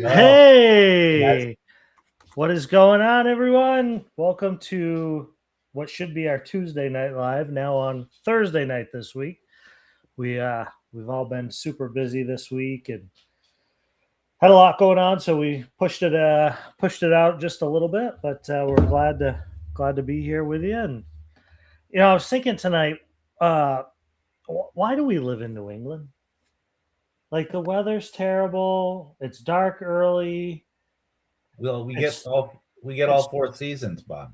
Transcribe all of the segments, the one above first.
Hey, what is going on, everyone? Welcome to what should be our Tuesday night live, now on Thursday night this week. We've all been super busy this week and had a lot going on, so we pushed it out just a little bit. But we're glad to be here with you. And I was thinking tonight, why do we live in New England? Like, the weather's terrible. It's dark early. Well, we get all 4 seasons, Bob.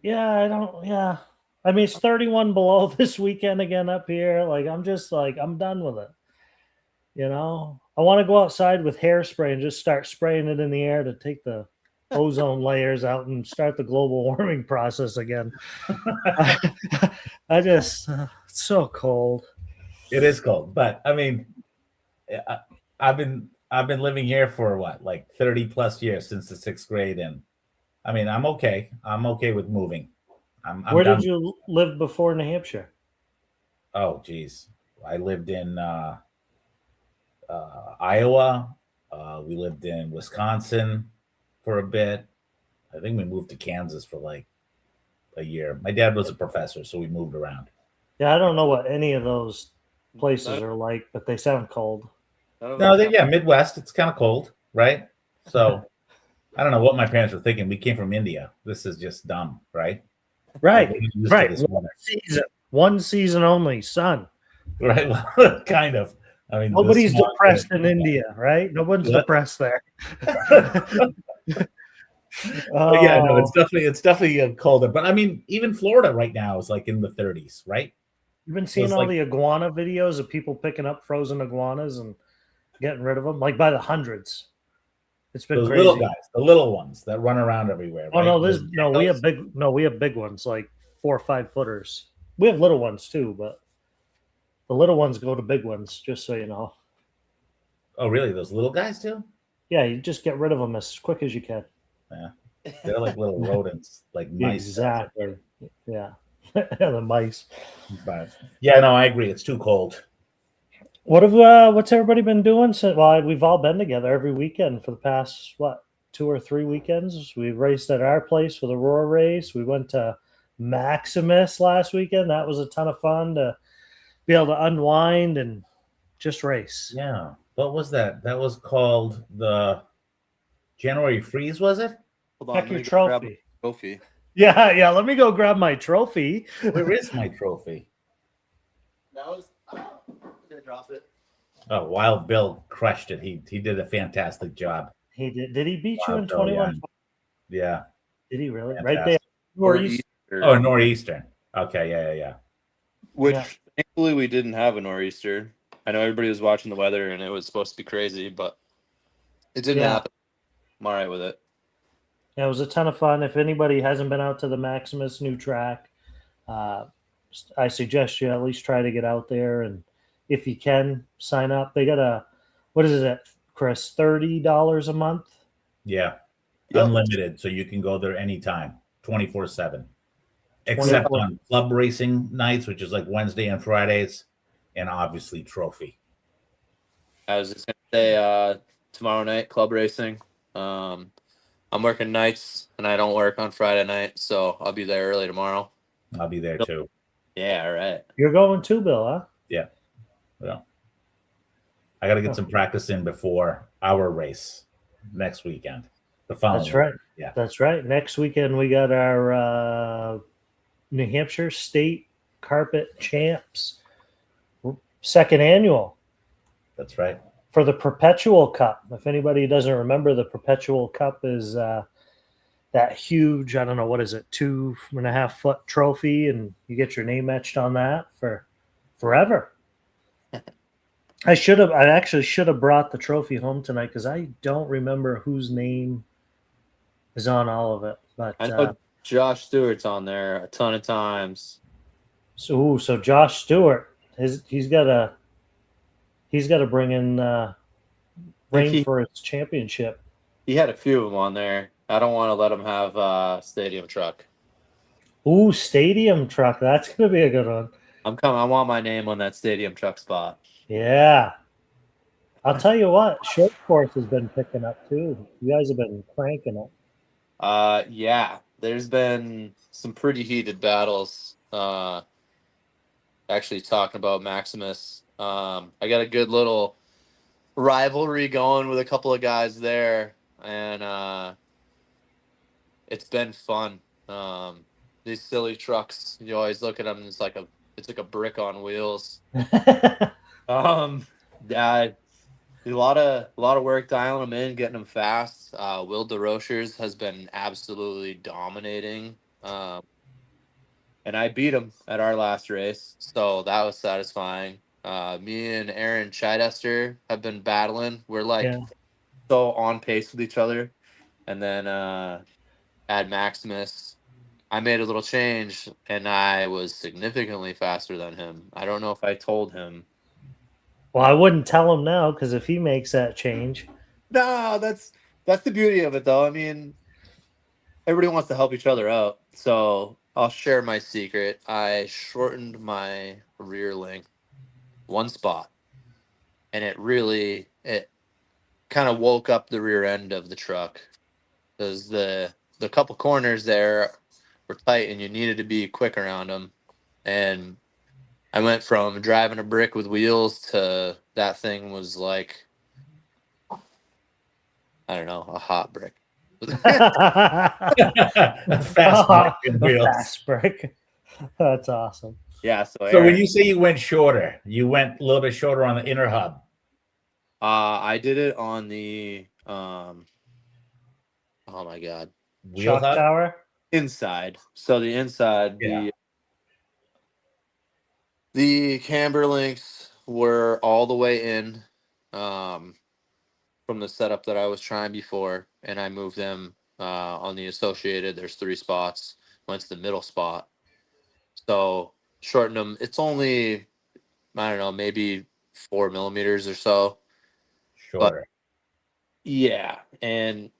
Yeah, I mean, it's 31 below this weekend again up here. Like, I'm just like, I'm done with it. I want to go outside with hairspray and just start spraying it in the air to take the ozone layers out and start the global warming process again. It's so cold. It is cold, but I mean, I've been living here for like 30 plus years, since the 6th grade, and I mean, I'm okay. I'm okay with moving. Where did you live before New Hampshire? Oh, geez, I lived in Iowa. We lived in Wisconsin for a bit. I think we moved to Kansas for like a year. My dad was a professor, so we moved around. Yeah, I don't know what any of those places are like, but they sound cold. No, Midwest. It's kind of cold, right? So I don't know what my parents were thinking. We came from India. This is just dumb, right? Right. One season only, sun. Right. Well, kind of. I mean, nobody's depressed in India, right? No one's depressed there. Yeah, no, it's definitely colder. But I mean, even Florida right now is like in the 30s, right? You've been seeing all the iguana videos of people picking up frozen iguanas and getting rid of them, like by the hundreds. It's been those crazy. Little guys, the little ones that run around everywhere. Oh, right? We have big ones, like 4 or 5 footers. We have little ones too, but the little ones go to big ones, just so you know. Oh, really? Those little guys too? Yeah, you just get rid of them as quick as you can. Yeah, they're like little rodents, like mice. Exactly. Yeah, the mice. But yeah, no, I agree. It's too cold. What's everybody been doing? We've all been together every weekend for the past 2 or 3 weekends. We raced at our place for the Roar race. We went to Maximus last weekend. That was a ton of fun to be able to unwind and just race. Yeah. What was that? That was called the January Freeze, was it? Hold on, your trophy. Yeah. Let me go grab my trophy. Where is my trophy? That was. Gonna drop it. Oh, Wild Bill crushed it. He did a fantastic job. He did. Did he beat you in 21? Yeah. Did he really? Fantastic. Right there. Nor'easter. Oh, Nor'eastern. Okay, yeah. Which thankfully we didn't have a nor'easter. I know everybody was watching the weather and it was supposed to be crazy, but it didn't happen. I'm all right with it. Yeah, it was a ton of fun. If anybody hasn't been out to the Maximus new track, I suggest you at least try to get out there, and if you can, sign up. They got what is it, Chris? $30 a month? Yeah. Unlimited, so you can go there anytime, 24/7. Except on club racing nights, which is like Wednesday and Fridays, and obviously trophy. I was just gonna say tomorrow night, club racing. I'm working nights and I don't work on Friday night, so I'll be there early tomorrow. I'll be there too. Yeah, all right. You're going too, Bill, huh? Yeah. Well, I got to get some practice in before our race next weekend. The following. That's right. Yeah, that's right. Next weekend we got our New Hampshire State Carpet Champs 2nd annual. That's right. For the Perpetual Cup. If anybody doesn't remember, the Perpetual Cup is that huge, I don't know, what is it, 2.5 foot trophy, and you get your name etched on that for forever. I actually should have brought the trophy home tonight because I don't remember whose name is on all of it. But I know Josh Stewart's on there a ton of times. So Josh Stewart, he's got to bring in reign for his championship. He had a few of them on there. I don't want to let him have stadium truck. Ooh, stadium truck. That's going to be a good one. I'm coming. I want my name on that stadium truck spot. Yeah. I'll tell you what, short course has been picking up too. You guys have been cranking it. Yeah, there's been some pretty heated battles. Actually talking about Maximus. I got a good little rivalry going with a couple of guys there, and it's been fun. These silly trucks, you always look at them, and it's like a brick on wheels. Yeah, a lot of work dialing them in, getting them fast. Will DeRochers has been absolutely dominating. And I beat him at our last race, so that was satisfying. Me and Aaron Chichester have been battling. We're like Yeah. so on pace with each other. And then at Maximus, I made a little change, and I was significantly faster than him. I don't know if I told him. Well, I wouldn't tell him now because if he makes that change, No, that's the beauty of it, though. I mean, everybody wants to help each other out. So I'll share my secret. I shortened my rear length one spot, and it kind of woke up the rear end of the truck because the couple corners there were tight, and you needed to be quick around them. And I went from driving a brick with wheels to that thing was like, I don't know, a hot brick. A fast brick wheels. Fast brick. That's awesome. Yeah. So So when Aaron, you say you went shorter, you went a little bit shorter on the inner hub. I did it on the oh my god, Wheel Shock hub? tower. inside. So the inside, Yeah. the camber links were all the way in from the setup that I was trying before, and I moved them on the associated. There's 3 spots. Went to the middle spot. So shortened them. It's only, I don't know, maybe 4 millimeters or so. Shorter. Yeah, and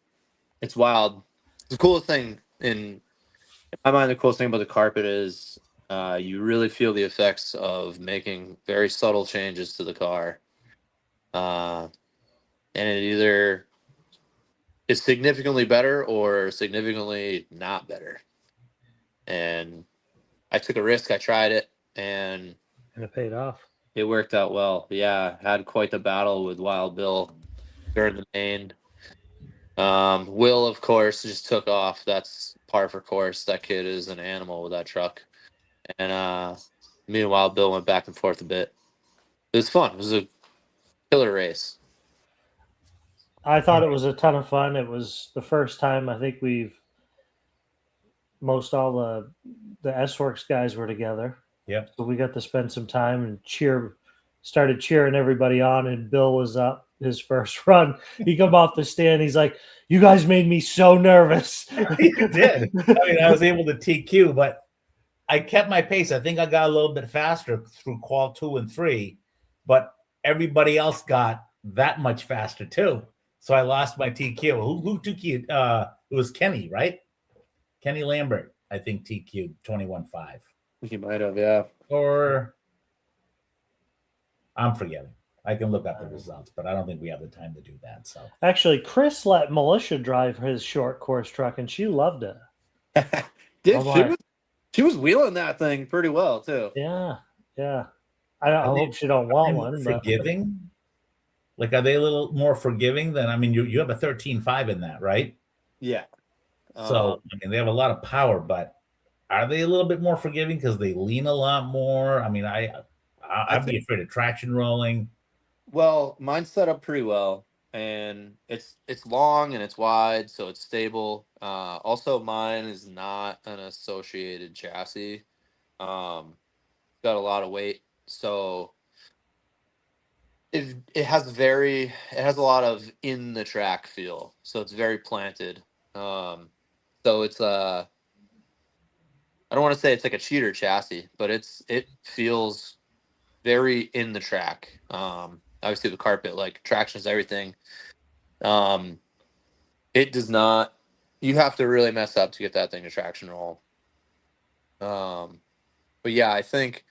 it's wild. The coolest thing in my mind, the coolest thing about the carpet is you really feel the effects of making very subtle changes to the car. And it either is significantly better or significantly not better. And I took a risk. I tried it, and And it paid off. it worked out well. Yeah, had quite the battle with Wild Bill during the main. Will, of course, just took off. That's par for course. That kid is an animal with that truck. And me and Wild Bill went back and forth a bit. It was fun. It was a killer race. I thought it was a ton of fun. It was the first time I think most all the S Works guys were together. Yep. So we got to spend some time and started cheering everybody on. And Bill was up his first run. He come off the stand. He's like, "You guys made me so nervous." You did. I mean, I was able to TQ, but I kept my pace. I think I got a little bit faster through qual 2 and 3, but everybody else got that much faster too. So I lost my TQ. Who took you? It was Kenny, right? Kenny Lambert, I think TQ 21.5. He might have, yeah. Or I'm forgetting. I can look up the results, but I don't think we have the time to do that. So Actually, Chris let Militia drive his short course truck, and she loved it. She was wheeling that thing pretty well too. Yeah. I hope she don't want one. But forgiving? Like, are they a little more forgiving than? I mean, you have a 13.5 in that, right? Yeah. So I mean, they have a lot of power, but are they a little bit more forgiving because they lean a lot more? I mean, I'd be afraid of traction rolling. Well, mine's set up pretty well, and it's long and it's wide, so it's stable. Also, mine is not an associated chassis. Got a lot of weight, so it has a lot of in the track feel, so it's very planted. So it's I don't want to say it's like a cheater chassis, but it feels very in the track. Obviously the carpet, like traction is everything. It does not. You have to really mess up to get that thing to traction roll. But yeah, I think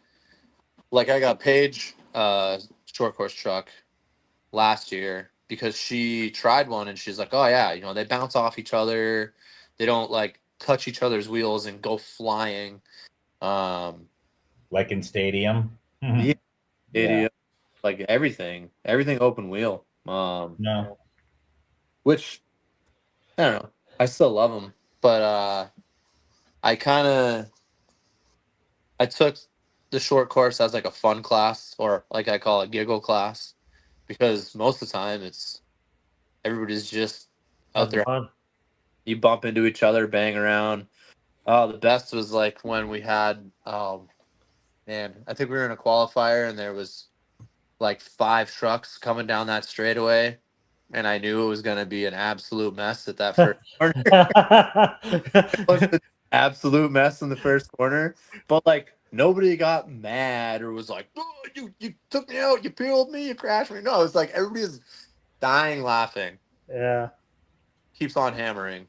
like I got Paige, short course truck, last year because she tried one and she's like, oh yeah, you know, they bounce off each other, they don't like touch each other's wheels and go flying. Like in stadium. Yeah, Yeah. like everything open wheel. No. Which I don't know. I still love them, but I kind of I took the short course as like a fun class, or like I call it giggle class, because most of the time it's everybody's just out Having there. fun. You bump into each other, bang around. Oh, the best was like when we had, oh man, I think we were in a qualifier and there was like 5 trucks coming down that straightaway, and I knew it was going to be an absolute mess at that first corner. It was an absolute mess in the first corner, but like nobody got mad or was like, "Oh, you took me out, you peeled me, you crashed me." No, it's like everybody's dying laughing, Yeah. keeps on hammering.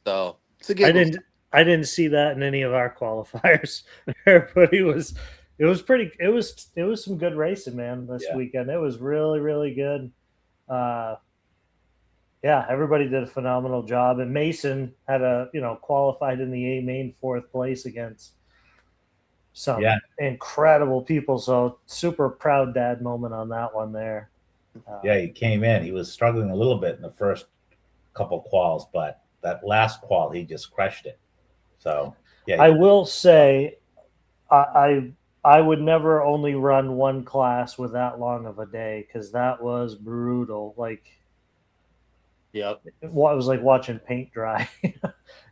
So it's a I giggle. didn't see that in any of our qualifiers. Everybody was it was some good racing, man, this Yeah. weekend. It was really, really good. Uh yeah, everybody did a phenomenal job. And Mason had qualified in the A main 4th place against some Yeah. incredible people. So super proud dad moment on that one there. Yeah, he came in. He was struggling a little bit in the first couple quals, but that last qual he just crushed it. So yeah, I will say I would never only run one class with that long of a day because that was brutal. Like Yep. it was like watching paint dry. It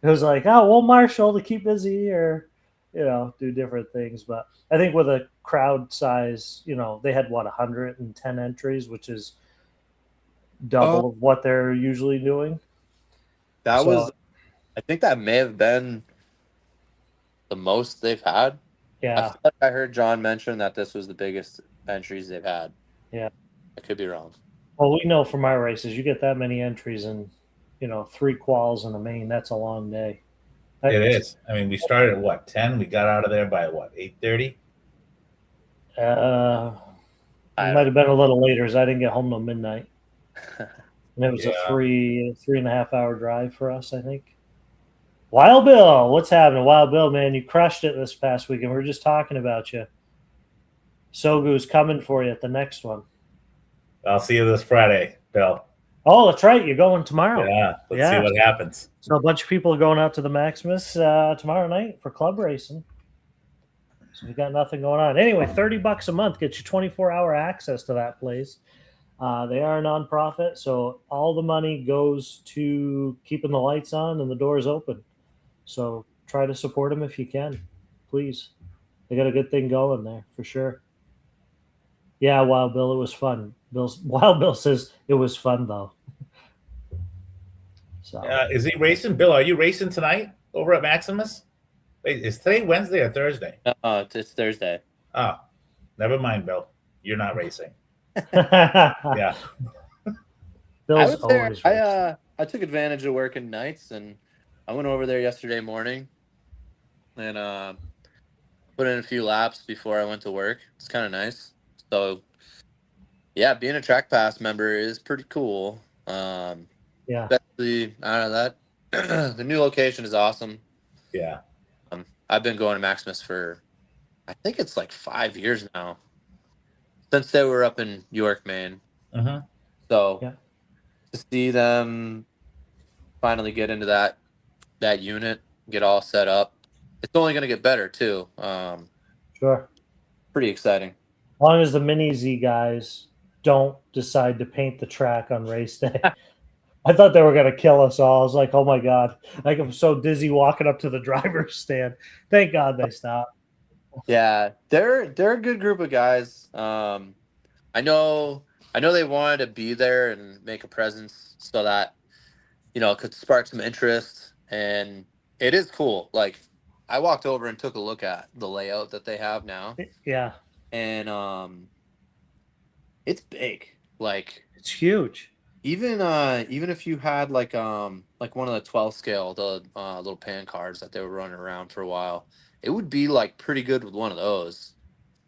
was like, oh, we'll marshal to keep busy or do different things. But I think with a crowd size, they had 110 entries, which is double of what they're usually doing. That So, was, I think that may have been the most they've had. I yeah, feel like I heard John mention that this was the biggest entries they've had. yeah. I could be wrong. Well, we know from our races, you get that many entries and 3 quals in a main. That's a long day. it is. I mean, we started at what 10? We got out of there by what 8:30. It might have been a little later, as I didn't get home till midnight, and it was a Yeah. 3.5 hour drive for us, I think. Wild Bill, what's happening? Wild Bill, man, you crushed it this past weekend. We were just talking about you. Sogu's coming for you at the next one. I'll see you this Friday, Bill. Oh, that's right. You're going tomorrow. Yeah, let's see what happens. So a bunch of people are going out to the Maximus tomorrow night for club racing. So we got nothing going on. Anyway, $30 a month gets you 24-hour access to that place. They are a nonprofit, so all the money goes to keeping the lights on and the doors open. So try to support them if you can, please. They got a good thing going there for sure. Yeah, Wild Bill, it was fun. Wild Bill says it was fun though. So Is he racing? Bill, are you racing tonight over at Maximus? Wait, is today Wednesday or Thursday? It's Thursday. Oh, never mind, Bill. You're not racing. yeah. Bill's always I took advantage of working nights, and I went over there yesterday morning and put in a few laps before I went to work. It's kind of nice. So yeah, being a track pass member is pretty cool. Yeah. Especially out of that, the new location is awesome. Yeah. I've been going to Maximus for, I think it's like 5 years now, since they were up in York, Maine. Uh-huh. So yeah. to see them finally get into that unit, get all set up, it's only going to get better too. Sure. Pretty exciting. As long as the Mini Z guys don't decide to paint the track on race day. I thought they were going to kill us all. I was like, oh my God. Like, I'm so dizzy walking up to the driver's stand. Thank God they stopped. Yeah, they're a good group of guys. I know they wanted to be there and make a presence so that, it could spark some interest. And it is cool. Like, I walked over and took a look at the layout that they have now. Yeah. And it's big. Like, it's huge. Even if you had like one of the 12 scale, the little pan cards that they were running around for a while, it would be like pretty good with one of those.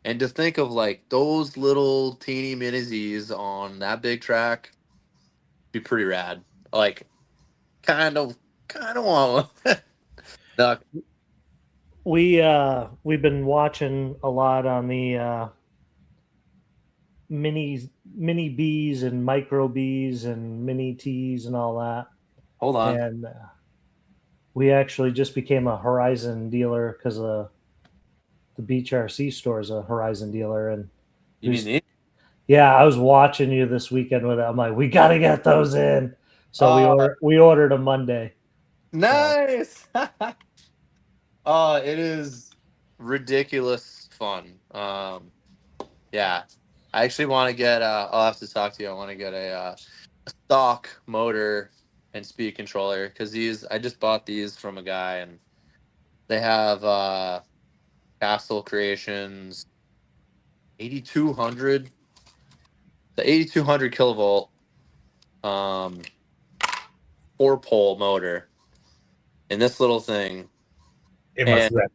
And to think of like those little teeny mini Z's on that big track, be pretty rad. Like, kind of want one. No, We've been watching a lot on the mini B's and micro B's and mini T's and all that. hold on. And we actually just became a Horizon dealer because the Beach RC store is a Horizon dealer. And You mean these? yeah, I was watching you this weekend with it. I'm like, we got to get those in. So Oh, we ordered them Monday. nice. Oh, it is ridiculous fun. Yeah, I actually want to get. I'll have to talk to you. I want to get a stock motor and speed controller because these. I just bought these from a guy, and they have Castle Creations 8200, the 8200 kilovolt, um, 4-pole motor in this little thing. It must And rip.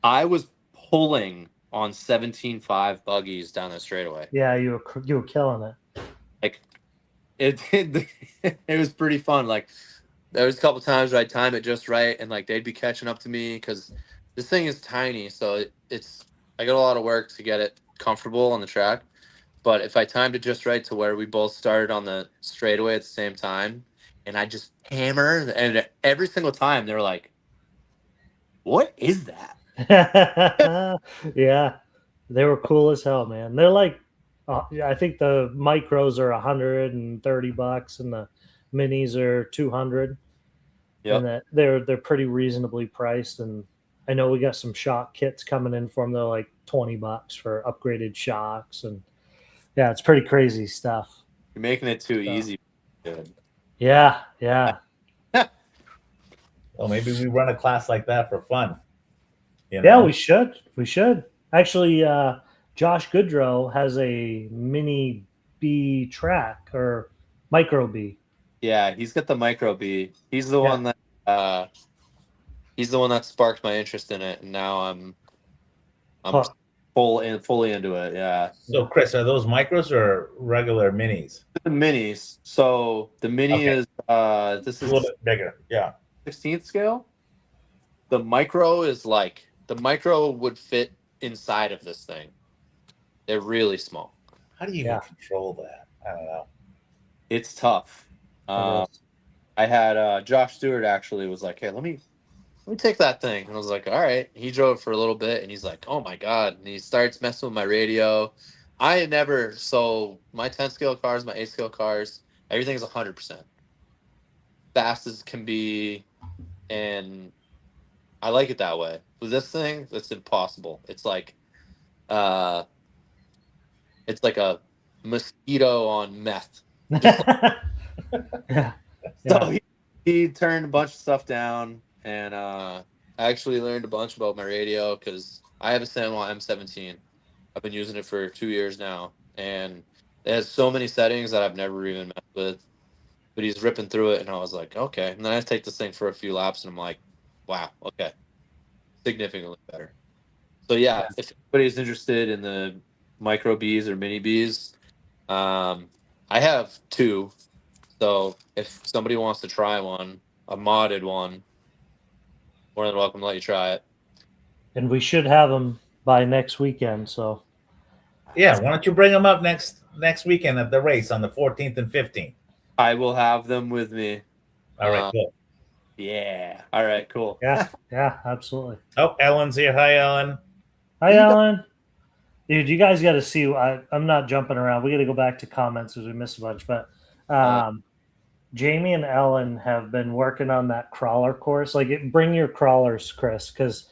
I was pulling on 17.5 buggies down the straightaway. Yeah, you were killing it. Like it it was pretty fun. Like there was a couple times where I'd time it just right, and like they'd be catching up to me because this thing is tiny, so it's I got a lot of work to get it comfortable on the track. But if I timed it just right to where we both started on the straightaway at the same time, and I just hammer, and every single time they're like, "What is that?" Yeah, they were cool as hell, man. They're like, I think the micros are $130 and the minis are 200, and Yep. that they're pretty reasonably priced. And I know we got some shock kits coming in for them. They're like $20 for upgraded shocks, and yeah, it's pretty crazy stuff. You're making it too So, easy. Good. yeah, yeah. Well, maybe we run a class like that for fun. You Yeah, know? we should. We should. Actually, Josh Goodrow has a mini B track or micro B. Yeah, he's got the micro B. He's the Yeah. one that he's the one that sparked my interest in it, and now I'm Huh. fully into it. Yeah. So, Chris, are those micros or regular minis? The minis. So the mini Okay. is this A little is bit bigger. Yeah. 16th scale. The micro is like the micro would fit inside of this thing. They're really small. How do you Yeah. even control that? I don't know. It's tough. It is. I had Josh Stewart actually was like, "Hey, let me take that thing," and I was like, "All right." He drove for a little bit, and he's like, "Oh my god!" And he starts messing with my radio. I had never my 10 scale cars, my 8 scale cars, everything's 100% fast as can be, and I like it that way. With this thing, that's impossible. Uh, it's like a mosquito on meth. Yeah. So he turned a bunch of stuff down, and I actually learned a bunch about my radio because I have a Sanwa M17. I've been using it for 2 years now, and it has so many settings that I've never even messed with. But he's ripping through it, and I was like, okay. And then I take this thing for a few laps, and I'm like, wow, okay, significantly better. So yeah, if anybody's interested in the micro Bs or mini Bs, I have two. So if somebody wants to try one, a modded one, more than welcome to let you try it. And we should have them by next weekend. So Yeah. Why don't you bring them up next weekend at the race on the 14th and 15th? I will have them with me. All right. Cool. Yeah. All right. Cool. yeah, absolutely. Oh, Ellen's here. Hi, Ellen. Hi, Alan. Dude, you guys got to see. I'm not jumping around. We got to go back to comments because we missed a bunch. But Jamie and Ellen have been working on that crawler course. Like, bring your crawlers, Chris, because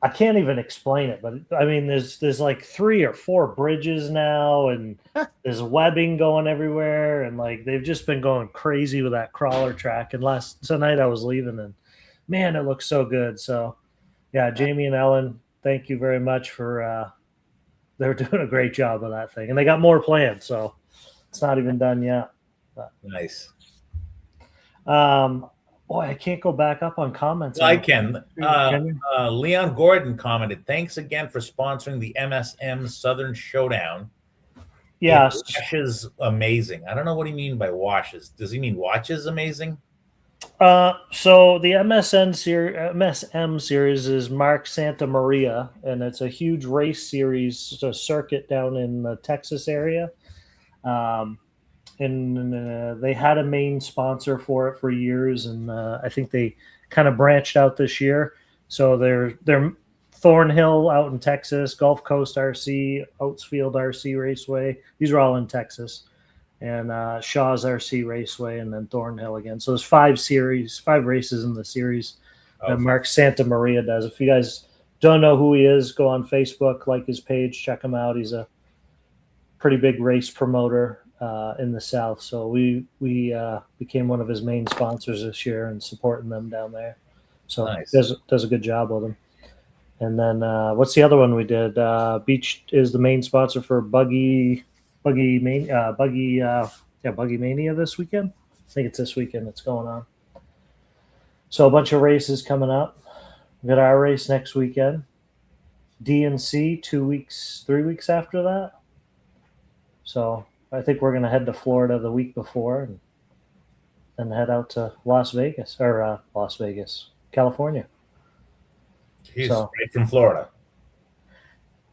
I can't even explain it. But I mean, there's like 3 or 4 bridges now, and there's webbing going everywhere, and like they've just been going crazy with that crawler track. And tonight I was leaving, and man, it looks so good. So yeah, Jamie and Ellen, thank you very much for. They're doing a great job of that thing, and they got more planned. So it's not even done yet. But, Nice. Boy, I can't go back up on comments. Well, I can. Can you? Leon Gordon commented, "Thanks again for sponsoring the MSM Southern Showdown. Yes. Washes amazing." I don't know what he mean by washes. Does he mean watches amazing? So the MSM series is Mark Santa Maria, and it's a huge race series, it's a circuit down in the Texas area. And they had a main sponsor for it for years, and I think they kind of branched out this year. So they're Thornhill out in Texas, Gulf Coast RC, Oatsfield RC Raceway. These are all in Texas, and Shaw's RC Raceway, and then Thornhill again. So there's 5 races in the series that Mark Santa Maria does. If you guys don't know who he is, go on Facebook, like his page, check him out. He's a pretty big race promoter in the South. So we became one of his main sponsors this year and supporting them down there. So Nice. does a good job with them. And then what's the other one we did? Beach is the main sponsor for Buggy Mania this weekend. I think it's this weekend it's going on. So a bunch of races coming up. We got our race next weekend. DNC 3 weeks after that. So I think we're going to head to Florida the week before and then head out to California. He's So- right from Florida.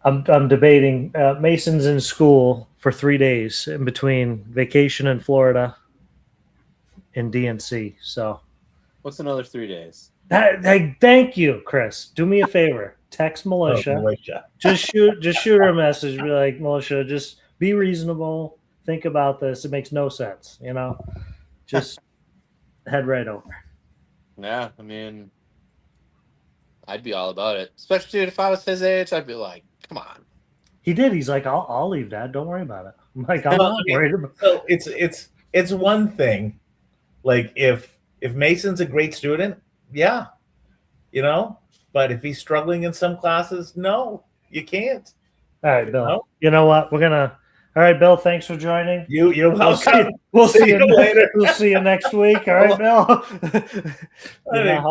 I'm debating. Mason's in school for 3 days in between vacation in Florida and DNC. So What's another 3 days? thank you, Chris. Do me a favor. Text Militia. Militia. Just shoot her a message. Be like, Militia, just be reasonable. Think about this. It makes no sense. Just head right over. Yeah, I mean, I'd be all about it. Especially if I was his age, I'd be like, come on. He did. He's like, I'll leave, Dad. Don't worry about it. I'm like, I'm not worried about it. So it's one thing. Like if Mason's a great student, yeah, but if he's struggling in some classes, no, you can't. All right, Bill. No? You know what? All right, Bill. Thanks for joining. You're welcome. We'll see you later. We'll see you next week. All right, Bill. You're think-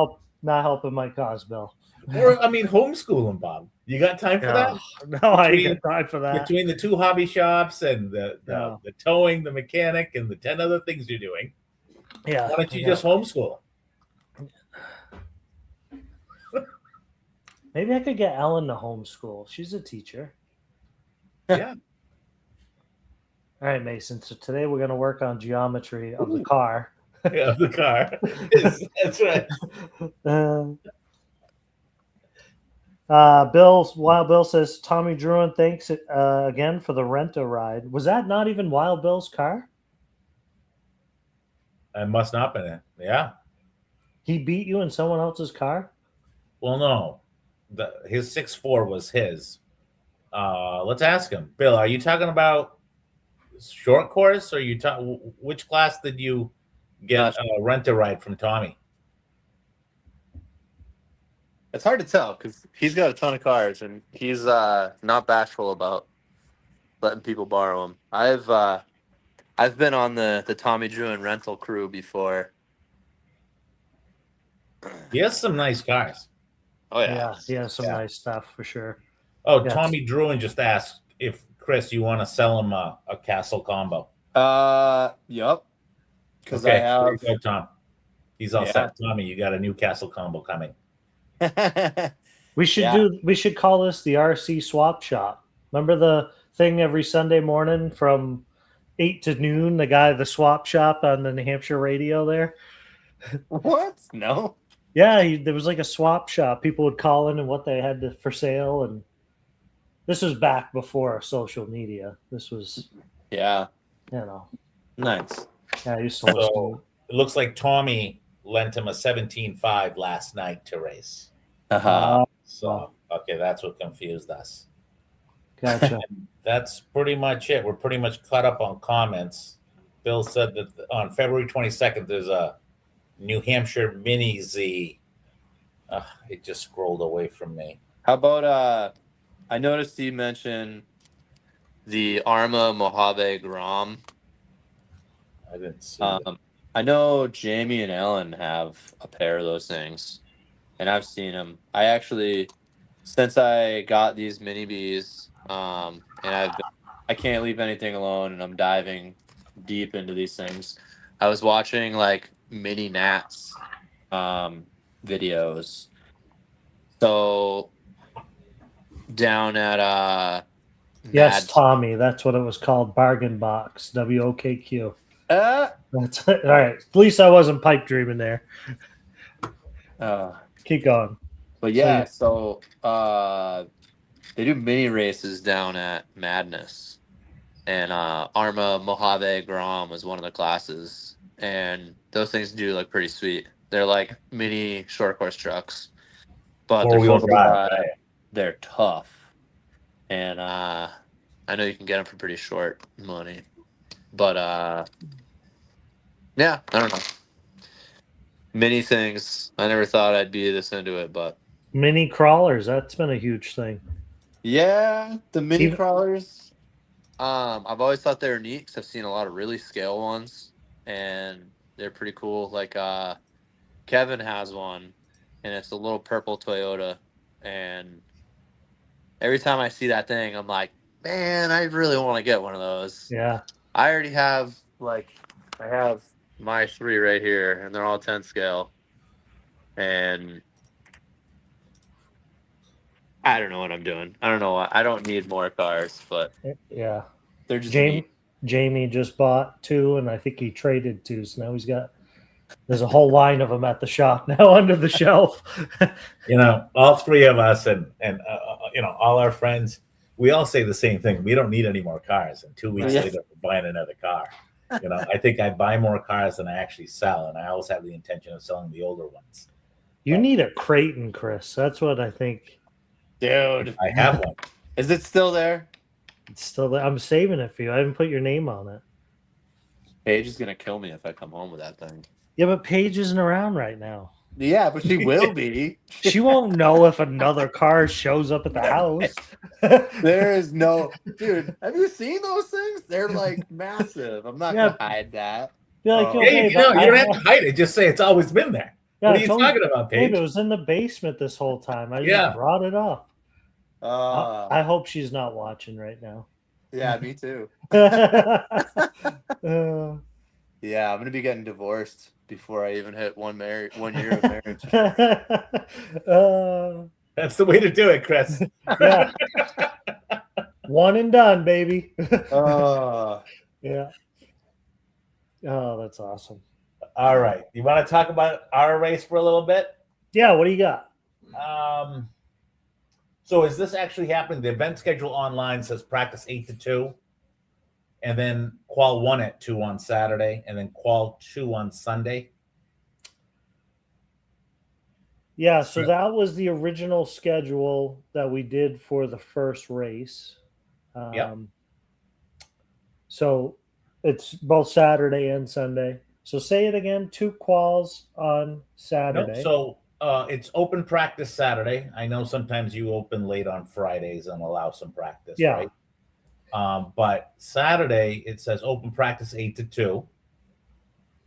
not helping my cause, Bill. Or homeschooling, Bob. You got time for that? No, I ain't got time for that. Between the 2 hobby shops and the No. towing, the mechanic, and the 10 other things you're doing, Yeah. why don't you just homeschool? Maybe I could get Ellen to homeschool. She's a teacher. Yeah. All right, Mason. So today we're going to work on geometry of the car. Yeah, the car. That's right. Wild Bill says, Tommy Druin, thanks again for the rent-a-ride. Was that not even Wild Bill's car? It must not been it. Yeah. He beat you in someone else's car? Well, no. His 6'4" was his. Let's ask him. Bill, are you talking about short course, or which class did you get rent-a-ride from Tommy? It's hard to tell because he's got a ton of cars and he's not bashful about letting people borrow them. I've been on the Tommy Druin rental crew before. He has some nice cars. Oh yeah, He has some nice stuff for sure. Oh, Yes. Tommy Druin just asked if Chris, you want to sell him a Castle combo. Yep. Because Okay, I have. there you go, Tom. He's all Yeah. set. Tommy, you got a new Castle combo coming. We should call this the RC swap shop. Remember the thing every Sunday morning from 8 to noon, the swap shop on the New Hampshire radio there? What? No. Yeah, there was like a swap shop. People would call in and what they had for sale, and this was back before social media. This was, Yeah. I Nice. used to listen to So it looks like Tommy lent him a 17.5 last night to race. Uh-huh. So, okay, that's what confused us. Gotcha. That's pretty much it. We're pretty much caught up on comments. Bill said that on February 22nd, there's a New Hampshire Mini Z. It just scrolled away from me. How about I noticed you mentioned the Arma Mojave Grom. I didn't see it. I know Jamie and Ellen have a pair of those things, and I've seen them. I actually, since I got these mini bees, and I can't leave anything alone, and I'm diving deep into these things. I was watching like mini gnats, videos. So down at Yes, Mad. Tommy. That's what it was called. Bargain box. WOKQ. Uh, That's it. All right. At least I wasn't pipe dreaming there. uh, Keep going. but So yeah, so they do mini races down at Madness, and Arma Mojave Grom was one of the classes, and those things do look pretty sweet. They're like mini short course trucks, but they're Four-wheel four-wheel drive. drive. They're tough, and I know you can get them for pretty short money, but yeah, I don't know. Many things. I never thought I'd be this into it, but mini crawlers. That's been a huge thing. yeah, the mini Even- crawlers. I've always thought they were neat because I've seen a lot of really scale ones, and they're pretty cool. Like Kevin has one, and it's a little purple Toyota, and every time I see that thing, I'm like, man, I really want to get one of those. Yeah. I already have I have my three right here, and they're all 10 scale, and I don't know what I'm doing. I don't know. I don't need more cars, but Yeah. they're just Jamie, neat. Jamie just bought two, and I think he traded two. So now there's a whole line of them at the shop now under the shelf. All three of us and all our friends, we all say the same thing. We don't need any more cars. And 2 weeks Yeah. later, we're buying another car. I think I buy more cars than I actually sell, and I always have the intention of selling the older ones. You need a Creighton, Chris. That's what I think. Dude, I have one. is it still there? It's still there. I'm saving it for you. I haven't put your name on it. Paige is gonna kill me if I come home with that thing. Yeah, but Paige isn't around right now. Yeah, but she will be. She won't know if another car shows up at the house. There is no dude. Have you seen those things? They're like massive. I'm not gonna hide that. Be like, Oh. yo, Hey, babe, you don't have to hide it. Just say it's always been there. yeah, What I are you told talking about, babe, Paige? it was in the basement this whole time. I Yeah. just brought it up. Uh, I hope she's not watching right now. yeah, me too. Uh, Yeah, I'm gonna be getting divorced before I even hit 1 year of marriage. That's the way to do it, Chris. yeah. One and done, baby. Uh, Yeah. Oh, that's awesome. All right. You want to talk about our race for a little bit? Yeah, what do you got? So is this actually happening? The event schedule online says practice 8 to 2, and then qual 1 at 2 on Saturday, and then qual 2 on Sunday. Yeah, so that was the original schedule that we did for the first race. Yep. So it's both Saturday and Sunday. So say it again, 2 quals on Saturday. No, so it's open practice Saturday. I know sometimes you open late on Fridays and allow some practice, Yeah. right? But Saturday, it says open practice 8 to 2,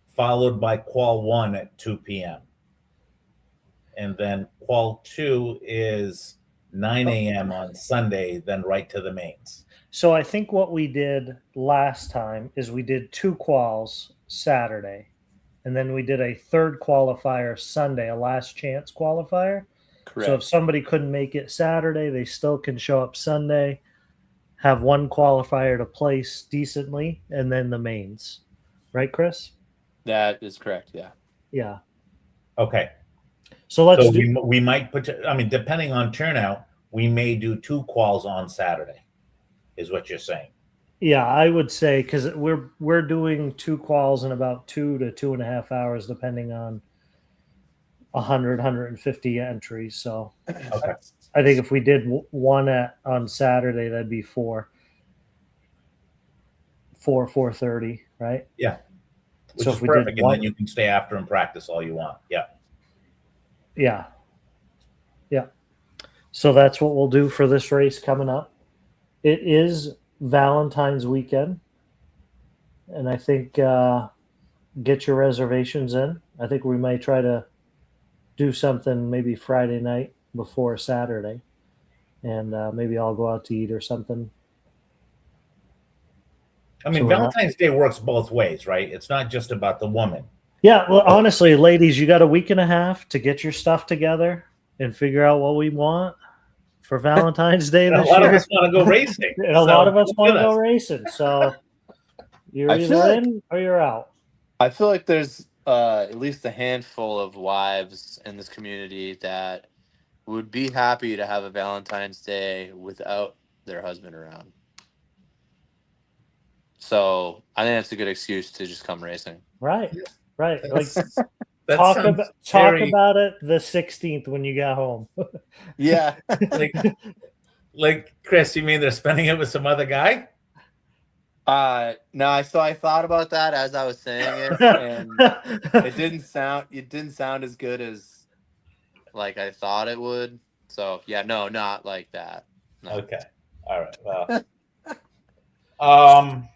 followed by qual 1 at 2 p.m. And then qual 2 is 9 a.m. on Sunday, then right to the mains. So I think what we did last time is we did 2 quals Saturday, and then we did a third qualifier Sunday, a last chance qualifier. correct. So if somebody couldn't make it Saturday, they still can show up Sunday, have 1 qualifier to place decently, and then the mains. Right, Chris? That is correct. Yeah. Yeah. Okay. So let's So do we might put, depending on turnout, we may do 2 quals on Saturday, is what you're saying. yeah, I would say because we're doing 2 quals in about 2 to 2.5 hours, depending on 150 entries. So Okay. I think if we did one on Saturday, that'd be 4:30, right? Yeah. Which So is if we perfect, did and one, then you can stay after and practice all you want. Yeah. yeah. So that's what we'll do for this race coming up. It is Valentine's weekend, and I think get your reservations in. I think we might try to do something maybe Friday night before Saturday, and maybe I'll go out to eat or something. I mean, Valentine's Day works both ways, right? It's not just about the woman. Yeah, well, honestly, ladies, you got a week and a half to get your stuff together and figure out what we want for Valentine's Day this A lot year. of us want to go racing. And a lot of us want to go racing. So you're either in or you're out. I feel like there's at least a handful of wives in this community that would be happy to have a Valentine's Day without their husband around. So I think that's a good excuse to just come racing. Right. Right. Like talk about it the 16th when you got home. Yeah. like Chris, you mean they're spending it with some other guy? No, so I thought about that as I was saying it, and it didn't sound as good as like I thought it would. So yeah, no, not like that. No. Okay. All right. Well.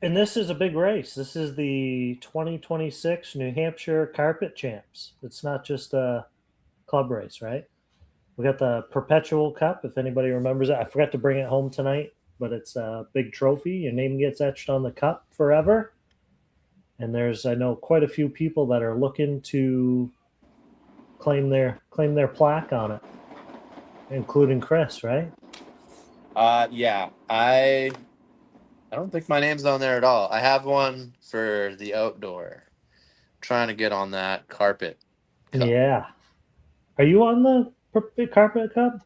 And this is a big race. This is the 2026 New Hampshire Carpet Champs. It's not just a club race, right? We got the Perpetual Cup, if anybody remembers it. I forgot to bring it home tonight, but it's a big trophy. Your name gets etched on the cup forever. And there's, I know, quite a few people that are looking to claim their plaque on it, including Chris, right? Yeah. I don't think my name's on there at all. I have one for the outdoor. I'm trying to get on that carpet cup. Yeah. Are you on the carpet cup?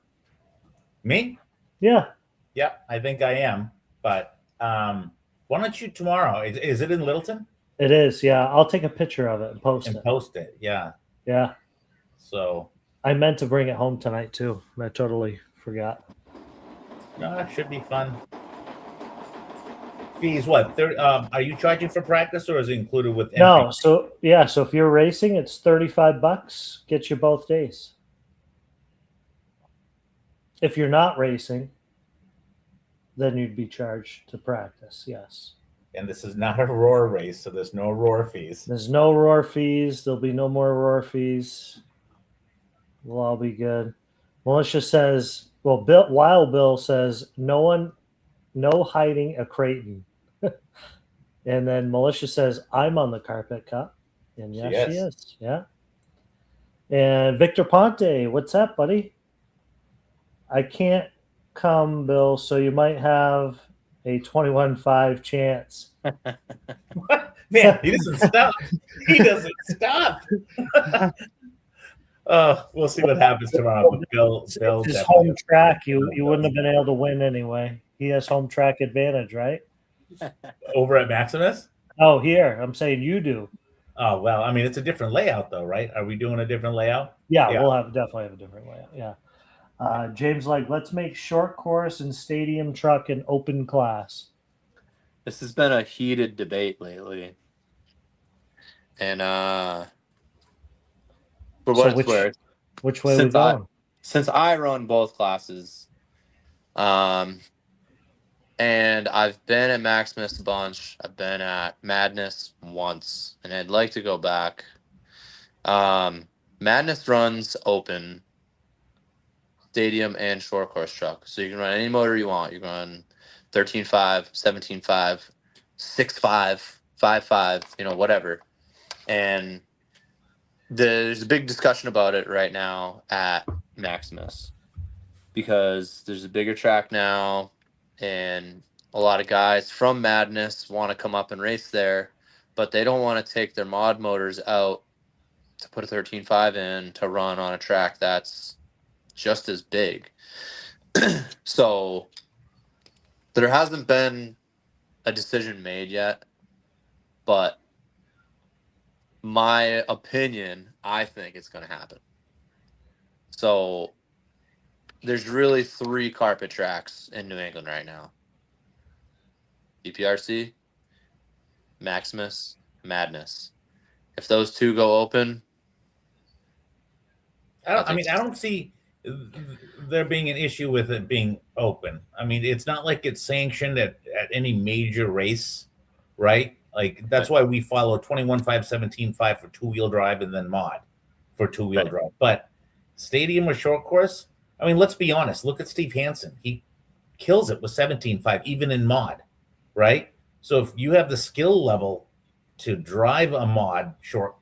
Me? Yeah. Yeah, I think I am. But why don't you tomorrow? Is it in Littleton? It is, yeah. I'll take a picture of it and post it. Yeah. Yeah. So I meant to bring it home tonight too. I totally forgot. No, it should be fun. Fees what? Are you charging for practice or is it included with entry? No, so if you're racing, it's $35. Get you both days. If you're not racing, then you'd be charged to practice, yes. And this is not a roar race, so there's no roar fees. There's no roar fees. There'll be no more roar fees. We'll all be good. Militia says, well, Bill says, no hiding a Creighton. And then Militia says, I'm on the carpet cup. And yes, she is. Yeah. And Victor Ponte, what's up, buddy? I can't come, Bill, so you might have a 21-5 chance. Man, he doesn't stop. He doesn't stop. We'll see what happens tomorrow. But Bill his home track, you wouldn't have been able to win anyway. He has home track advantage, right? Over at Maximus? Oh, here. I'm saying you do. Oh, well, I mean, it's a different layout, though, right? Are we doing a different layout? Yeah. We'll definitely have a different layout. Yeah. James, let's make short course and stadium truck an open class. This has been a heated debate lately. And for what it's worth, which way we going? Since I run both classes, and I've been at Maximus a bunch. I've been at Madness once, and I'd like to go back. Madness runs open, stadium, and short course truck. So you can run any motor you want. You can run 13.5, 17.5, 6.5, 5.5, whatever. And there's a big discussion about it right now at Maximus because there's a bigger track now. And a lot of guys from Madness want to come up and race there, but they don't want to take their mod motors out to put a 13.5 in to run on a track that's just as big. So there hasn't been a decision made yet, but my opinion, I think it's going to happen. So there's really 3 carpet tracks in New England right now. DPRC, Maximus, Madness. If those 2 go open, I don't see there being an issue with it being open. I mean, it's not like it's sanctioned at any major race, right? Like that's why we follow 21.5, 17.5 for 2-wheel drive and then mod for 2-wheel Right. drive. But stadium or short course, I mean, let's be honest. Look at Steve Hansen. He kills it with 17.5, even in mod, right? So if you have the skill level to drive a mod short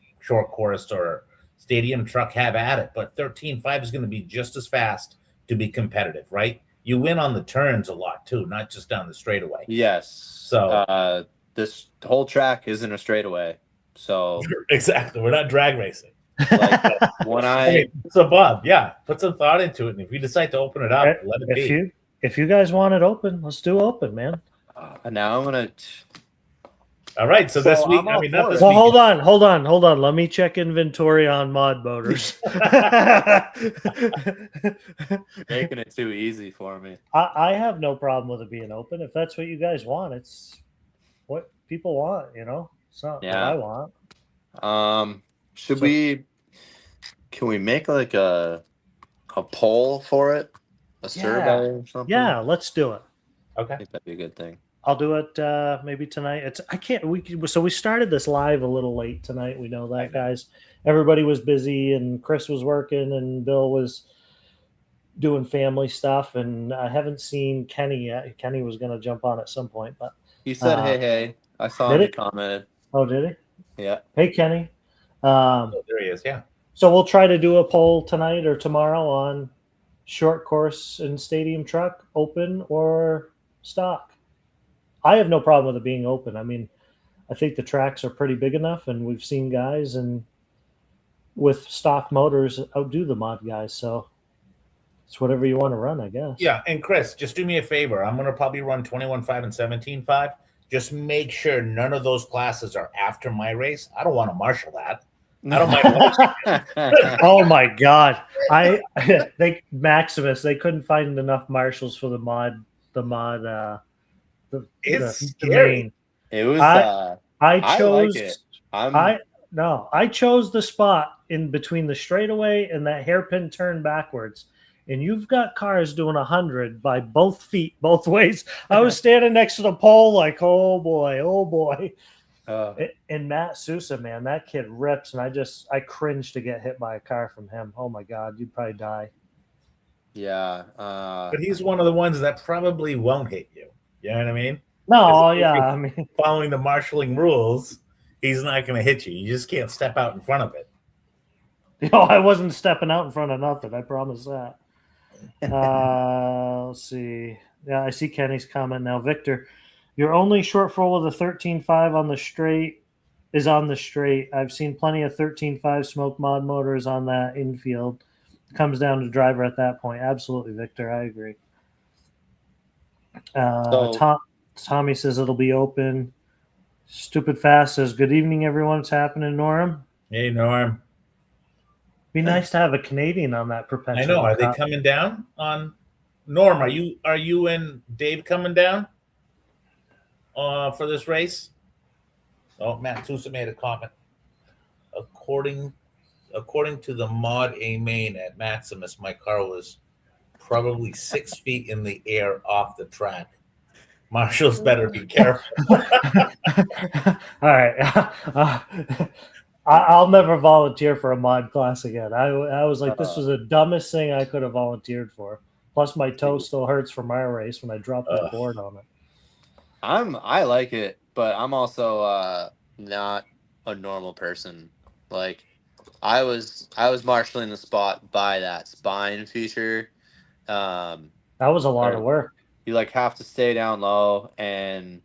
course or stadium truck, have at it. But 13.5 is going to be just as fast to be competitive, right? You win on the turns a lot too, not just down the straightaway. Yes. So this whole track isn't a straightaway. So exactly, we're not drag racing. like when So Bob, yeah, put some thought into it, and if we decide to open it up, let it be. If you guys want it open, let's do open, man. Now I'm gonna. All right, so this week, I mean, not this Well, week. hold on. Let me check inventory on mod motors. Making it too easy for me. I have no problem with it being open. If that's what you guys want, it's what people want, you know? It's not what I want. Can we make like a poll for it? A survey or something? Yeah, let's do it. Okay. I think that'd be a good thing. I'll do it maybe tonight. So we started this live a little late tonight. We know that, guys. Everybody was busy, and Chris was working, and Bill was doing family stuff, and I haven't seen Kenny yet. Kenny was going to jump on at some point, but he said, "Hey." I saw him. He commented. Oh, did he? Yeah. Hey, Kenny. There he is. Yeah. So we'll try to do a poll tonight or tomorrow on short course and stadium truck, open or stock. I have no problem with it being open. I mean, I think the tracks are pretty big enough, and we've seen guys and with stock motors outdo the mod guys. So it's whatever you want to run, I guess. Yeah, and Chris, just do me a favor. I'm going to probably run 21.5 and 17.5. Just make sure none of those classes are after my race. I don't want to marshal that. I don't mind. Oh my God! Maximus, they couldn't find enough marshals for the mod. It's scary. It was. I chose. I like it. I chose the spot in between the straightaway and that hairpin turn backwards, and you've got cars doing 100 by both feet, both ways. I was standing next to the pole, like, oh boy. And Matt Sousa, man, that kid rips, and I cringe to get hit by a car from him. Oh my God, you'd probably die. Yeah, but he's one of the ones that probably won't hit you. You know what I mean? No, yeah, I mean, following the marshalling rules, he's not going to hit you. You just can't step out in front of it. I wasn't stepping out in front of nothing. I promise that. Let's see. Yeah, I see Kenny's comment now. Victor, your only shortfall of the 13.5 on the straight is on the straight. I've seen plenty of 13.5 smoke mod motors on that infield. It comes down to driver at that point. Absolutely, Victor. I agree. Tommy says it'll be open. Stupid Fast says, good evening, everyone. What's happening, Norm? Hey, Norm. Be nice to have a Canadian on that perpetual. I know. Are they coming down on Norm? Are you and Dave coming down for this race? Oh, Matt Sousa made a comment. According to the mod A main at Maximus, my car was probably 6 feet in the air off the track. Marshall's better be careful. All right. I'll never volunteer for a mod class again. I was like, this was the dumbest thing I could have volunteered for. Plus, my toe still hurts from our race when I dropped that board on it. I like it, but I'm also not a normal person. Like, I was marshaling the spot by that spine feature. That was a lot of work. You like have to stay down low, and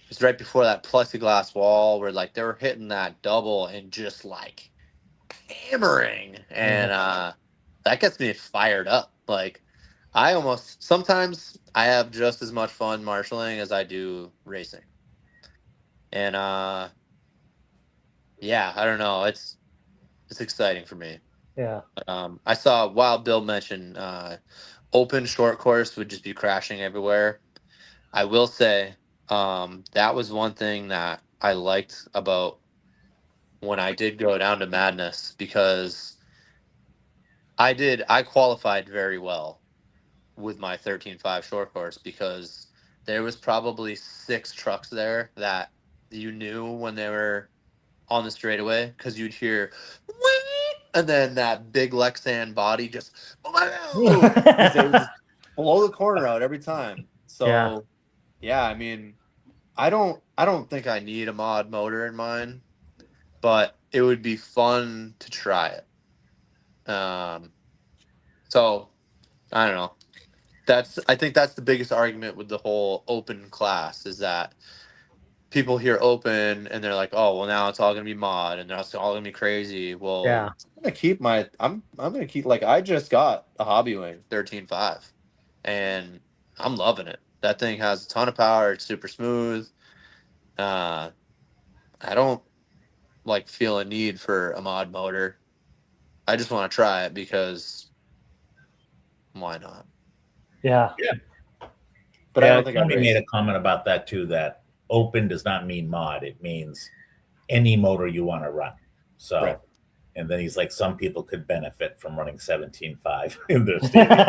it's right before that plexiglass wall where like they were hitting that double and just like hammering, and that gets me fired up. Like, sometimes I have just as much fun marshaling as I do racing, and yeah, I don't know, it's exciting for me. Yeah. I saw Wild Bill mention open short course would just be crashing everywhere. I will say that was one thing that I liked about when I did go down to Madness, because I qualified very well with my 13.5 short course, because there was probably 6 trucks there that you knew when they were on the straightaway because you'd hear, "Wee!" and then that big Lexan body just, because they would just blow the corner out every time. So, yeah, I mean, I don't think I need a mod motor in mine, but it would be fun to try it. So I don't know. I think that's the biggest argument with the whole open class is that people hear open and they're like, oh, well, now it's all gonna be mod and it's all gonna be crazy. Well, Yeah. I'm gonna keep, like, I just got a Hobby Wing 13.5 and I'm loving it. That thing has a ton of power. It's super smooth. I don't like feel a need for a mod motor. I just want to try it because why not? Yeah. But I Yeah, don't think somebody I'd made race a comment about that too, that open does not mean mod. It means any motor you want to run. So, Right. and then he's like, some people could benefit from running 17.5 in their stadium.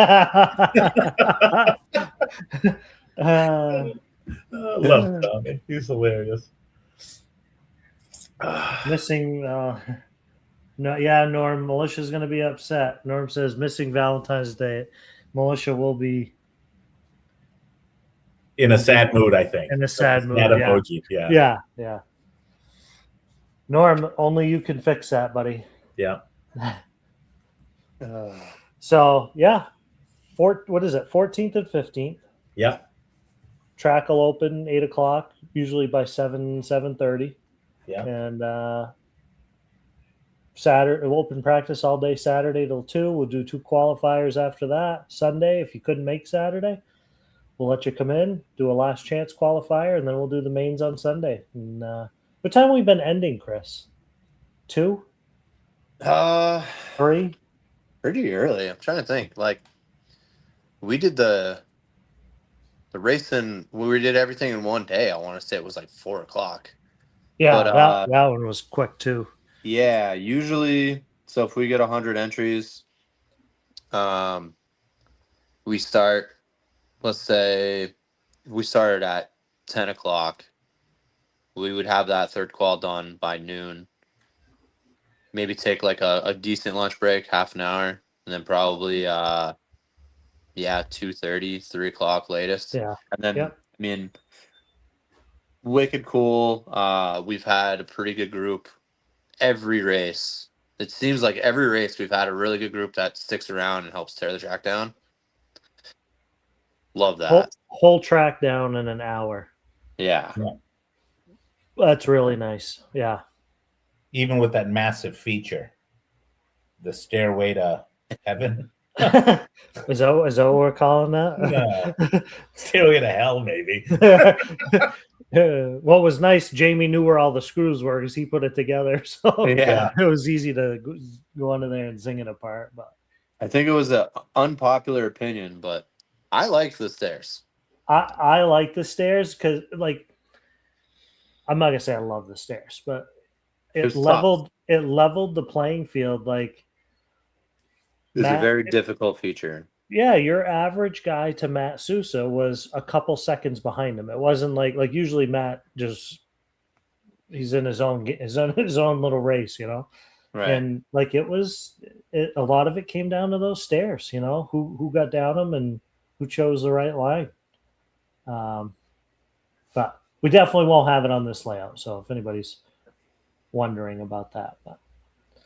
Love Tommy. He's hilarious. Missing. No, yeah, Norm. Militia's going to be upset. Norm says missing Valentine's Day. Militia will be In a sad mood, I think. in a sad mood. That Yeah. emoji. Yeah. Yeah. Norm, only you can fix that, buddy. Yeah. So yeah, what is it? 14th and 15th. Yep. Track will open 8 o'clock, usually by 7:30. Yeah. And Saturday we'll open practice all day Saturday till 2. We'll do 2 qualifiers after that. Sunday, if you couldn't make Saturday, we'll let you come in, do a last chance qualifier, and then we'll do the mains on Sunday. And what time have we been ending, Chris? 2? 3? Pretty early. I'm trying to think. Like, we did the racing. We did everything in one day. I want to say it was like 4 o'clock. Yeah, But, that one was quick too. Yeah, usually. So if we get 100 entries, we start. Let's say we started at 10 o'clock. We would have that third qual done by noon. Maybe take like a decent lunch break, half an hour, and then probably 2:30, 3 o'clock latest. Yeah. And then Yep. I mean, wicked cool. We've had a pretty good group every race. It seems like every race we've had a really good group that sticks around and helps tear the track down. Love that. Whole track down in an hour. Yeah. That's really nice. Yeah. Even with that massive feature, the stairway to heaven. Is that what we're calling that? No. Stairway to hell, maybe. What was nice, Jamie knew where all the screws were because he put it together. So Yeah. it was easy to go under there and zing it apart. But I think it was an unpopular opinion, but I liked the stairs. I like the stairs because, like, I'm not gonna say I love the stairs, but it leveled the playing field. Like, It's a very difficult feature. Yeah, your average guy to Matt Sousa was a couple seconds behind him. It wasn't like usually Matt he's in his own little race, you know. Right. And like a lot of it came down to those stairs, you know, who got down them and who chose the right line. But we definitely won't have it on this layout. So if anybody's wondering about that, but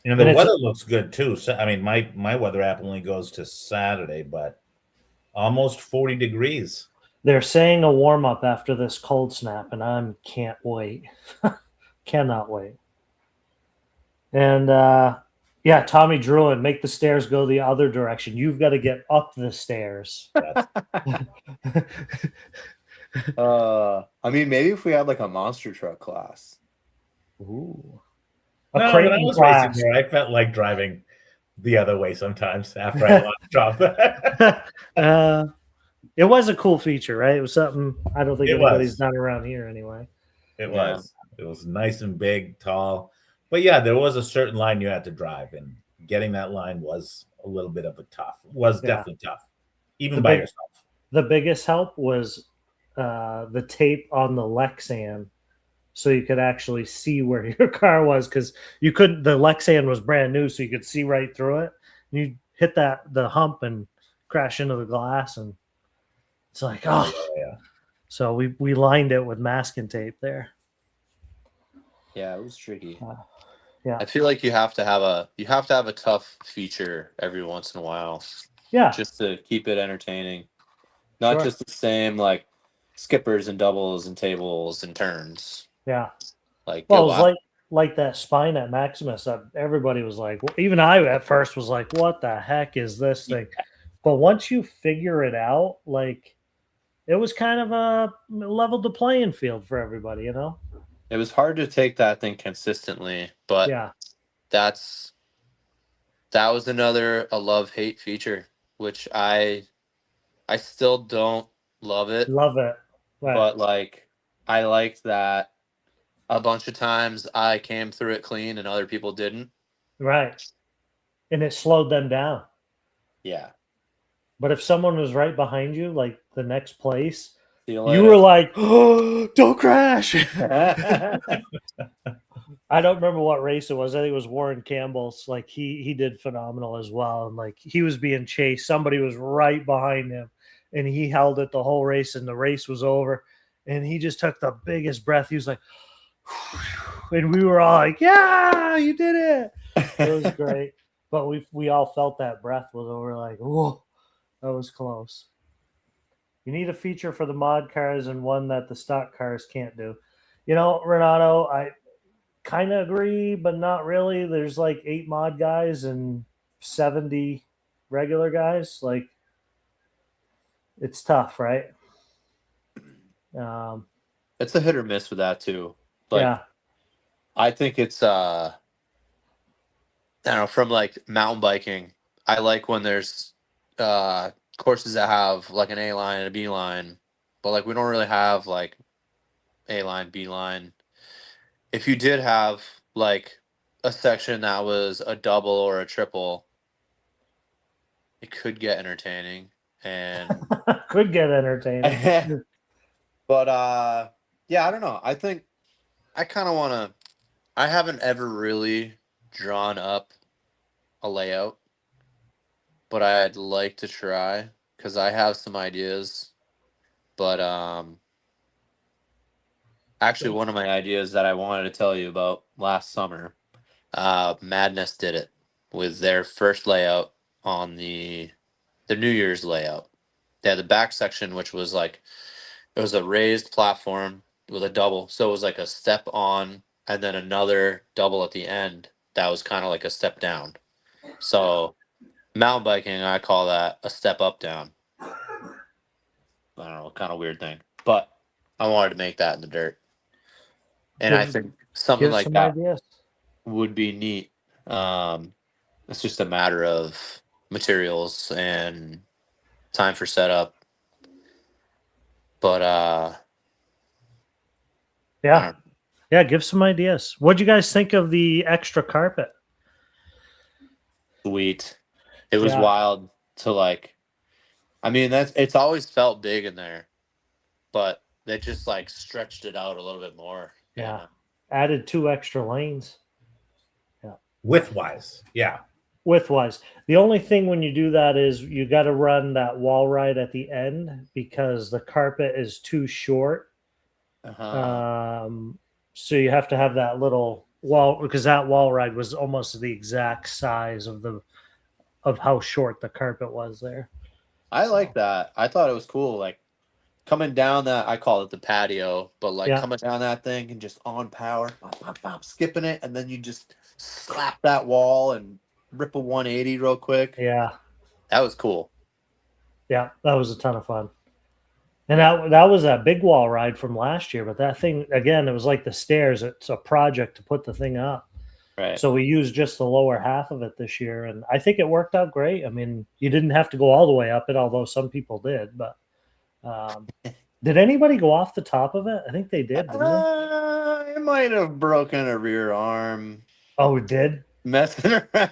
the weather looks good too. So I mean, my weather app only goes to Saturday, but almost 40 degrees. They're saying a warm up after this cold snap, and I can't wait. Cannot wait. And Tommy Druin, make the stairs go the other direction. You've got to get up the stairs. I mean, maybe if we had like a monster truck class. Ooh. When I was racing there, I felt like driving the other way sometimes after I dropped that. It was a cool feature, right? It was something I don't think anybody's done around here anyway. It was. It was nice and big, tall. But yeah, there was a certain line you had to drive, and getting that line was a little bit of a tough. Definitely tough, even by yourself. The biggest help was the tape on the Lexan so you could actually see where your car was, because you couldn't. The Lexan was brand new, so you could see right through it. And you hit the hump and crash into the glass, and it's like, oh. Yeah. So we lined it with masking tape there. Yeah, it was tricky. Yeah. I feel like you have to have a tough feature every once in a while. Yeah. Just to keep it entertaining. Not Sure. just the same like skippers and doubles and tables and turns. Yeah. Like Well, it was like that spine at Maximus. Everybody was like, even I at first was like, what the heck is this thing? But once you figure it out, like, it was kind of a leveled the playing field for everybody, you know? it was hard to take that thing consistently, but Yeah. that was another a love-hate feature, which I still don't love it, Love it. Right. but like I liked that a bunch of times I came through it clean and other people didn't. Right. And it slowed them down. Yeah. But if someone was right behind you, like the next place, See you you later. were like, oh, don't crash. I don't remember what race it was. I think it was Warren Campbell's. Like he did phenomenal as well. And like he was being chased. Somebody was right behind him and he held it the whole race, and the race was over. And he just took the biggest breath. He was like, and we were all like, yeah, you did it. It was great. But we all felt that breath was over, like, whoa, that was close. You need a feature for the mod cars and one that the stock cars can't do. You know, Renato, I kind of agree, but not really. There's like 8 mod guys and 70 regular guys. Like, it's tough, right? It's a hit or miss with that too. Like, yeah. I think it's I don't know, from like mountain biking, I like when there's courses that have like an A line and a B line, but like we don't really have like A line, B line. If you did have like a section that was a double or a triple, it could get entertaining and Could get entertaining. but yeah, I don't know. I think I kind of want to. I haven't ever really drawn up a layout, but I'd like to try because I have some ideas. But actually, one of my ideas that I wanted to tell you about last summer, Madness did it with their first layout on the New Year's layout. They had the back section, which was like it was a raised platform with a double, so it was like a step on and then another double at the end that was kind of like a step down. So mountain biking, I call that a step up down. I don't know, kind of weird thing, but I wanted to make that in the dirt, and I think something like that ideas. would be neat. It's just a matter of materials and time for setup, but yeah, give some ideas. What'd you guys think of the extra carpet? Sweet. It was wild to like. I mean, it's always felt big in there, but they just like stretched it out a little bit more. Yeah. Added 2 extra lanes. Yeah. Width-wise. Yeah. Width-wise. The only thing when you do that is you got to run that wall ride at the end because the carpet is too short. So you have to have that little wall, because that wall ride was almost the exact size of how short the carpet was there. I like that. I thought it was cool. Like coming down that, I call it the patio, but like coming down that thing and just on power, skipping it, and then you just slap that wall and rip a 180 real quick. Yeah. That was cool. Yeah, that was a ton of fun. And that was a big wall ride from last year, but that thing, again, it was like the stairs. It's a project to put the thing up. Right. So we used just the lower half of it this year, and I think it worked out great. I mean, you didn't have to go all the way up it, although some people did. But did anybody go off the top of it? I think they did, didn't they? It might have broken a rear arm. Oh, it did? Messing around.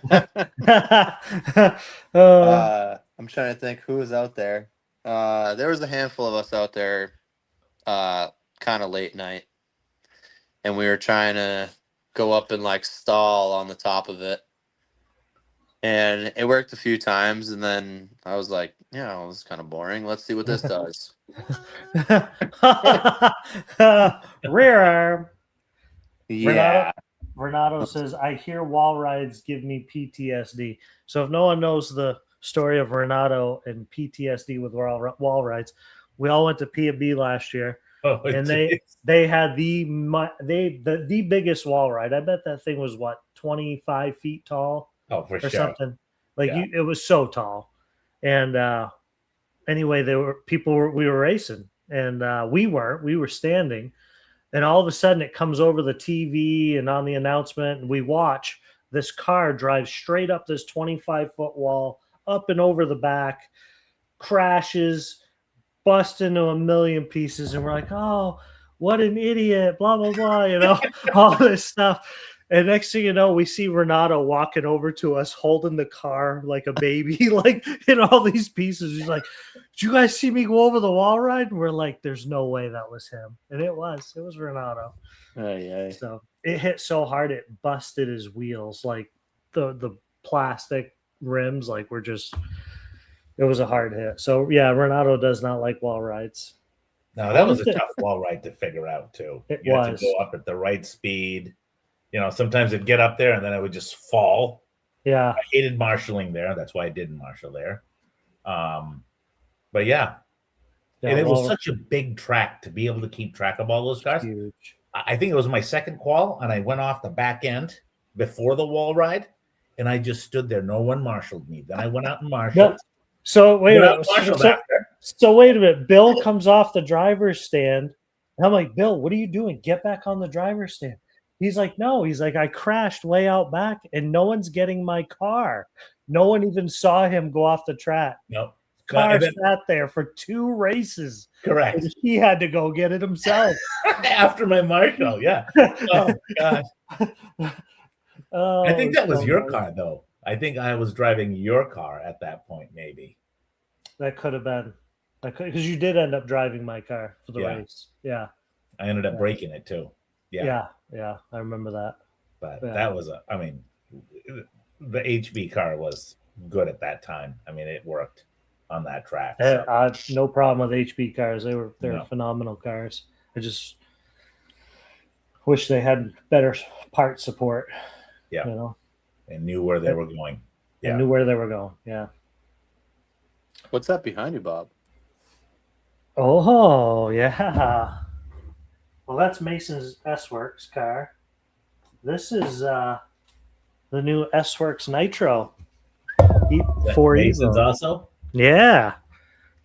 I'm trying to think who was out there. There was a handful of us out there kind of late night. and we were trying to go up and like stall on the top of it. And it worked a few times, and then I was like, yeah, well, this is kind of boring. Let's see what this does. Rear arm. Yeah. Renato says, I hear wall rides give me PTSD. So if no one knows the story of Renato and PTSD with wall rides, we all went to P&B last year, and they had the biggest wall ride. I bet that thing was, 25 feet tall? Oh, for or sure. something. Like Yeah. it was so tall. And anyway, we were racing, and we were standing, and all of a sudden it comes over the TV and on the announcement, and we watch this car drive straight up this 25-foot wall, up and over the back, crashes, bust into a million pieces, and we're like, oh, what an idiot, blah blah blah, all this stuff. And next thing you know, we see Renato walking over to us, holding the car like a baby, like in all these pieces. He's like, did you guys see me go over the wall ride? And we're like, there's no way that was him. And it was Renato. So it hit so hard, it busted his wheels. Like the plastic rims, like it was a hard hit. So yeah, Renato does not like wall rides. No, that was a tough wall ride to figure out too. You had to go up at the right speed. Sometimes it'd get up there and then it would just fall. Yeah. I hated marshalling there. That's why I didn't marshal there. But yeah. And it was such a big track to be able to keep track of all those cars. Huge. I think it was my second qual, and I went off the back end before the wall ride, and I just stood there. No one marshaled me. Then I went out and marshaled. No. So wait a minute. So wait a minute. Bill comes off the driver's stand. And I'm like, Bill, what are you doing? Get back on the driver's stand. He's like, no. He's like, I crashed way out back, and no one's getting my car. No one even saw him go off the track. Nope. Car sat there for 2 races. Correct. And he had to go get it himself. After my marshal, yeah. Oh, gosh. I think that was your car, though. I think I was driving your car at that point, maybe. That could have been. Because you did end up driving my car for the race. Yeah. I ended up breaking it, too. Yeah. I remember that. But that was the HB car was good at that time. I mean, it worked on that track. So. No problem with HB cars. They're phenomenal cars. I just wish they had better part support. Yeah. And knew where they were going. Yeah. And knew where they were going. Yeah. What's that behind you, Bob? Oh, yeah. Well, that's Mason's S-Works car. This is the new S-Works Nitro. Mason's also? Yeah.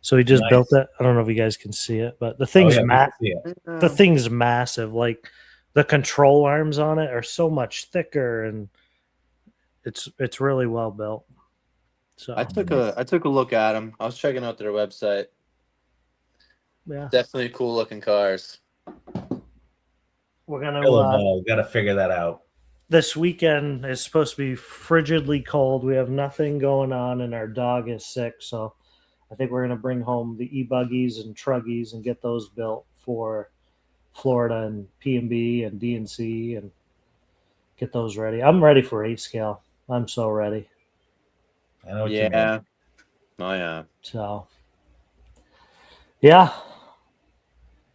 So he just built it. I don't know if you guys can see it, but the thing's the thing's massive. Like the control arms on it are so much thicker, and it's really well built. So I took a look at them. I was checking out their website. Yeah, definitely cool looking cars. We're gonna gotta figure that out. This weekend is supposed to be frigidly cold. We have nothing going on, and our dog is sick. So I think we're going to bring home the e-buggies and truggies and get those built for Florida and P&B and DNC and get those ready. I'm ready for 8-scale. I'm so ready. I know what you mean. Oh, yeah. So, yeah.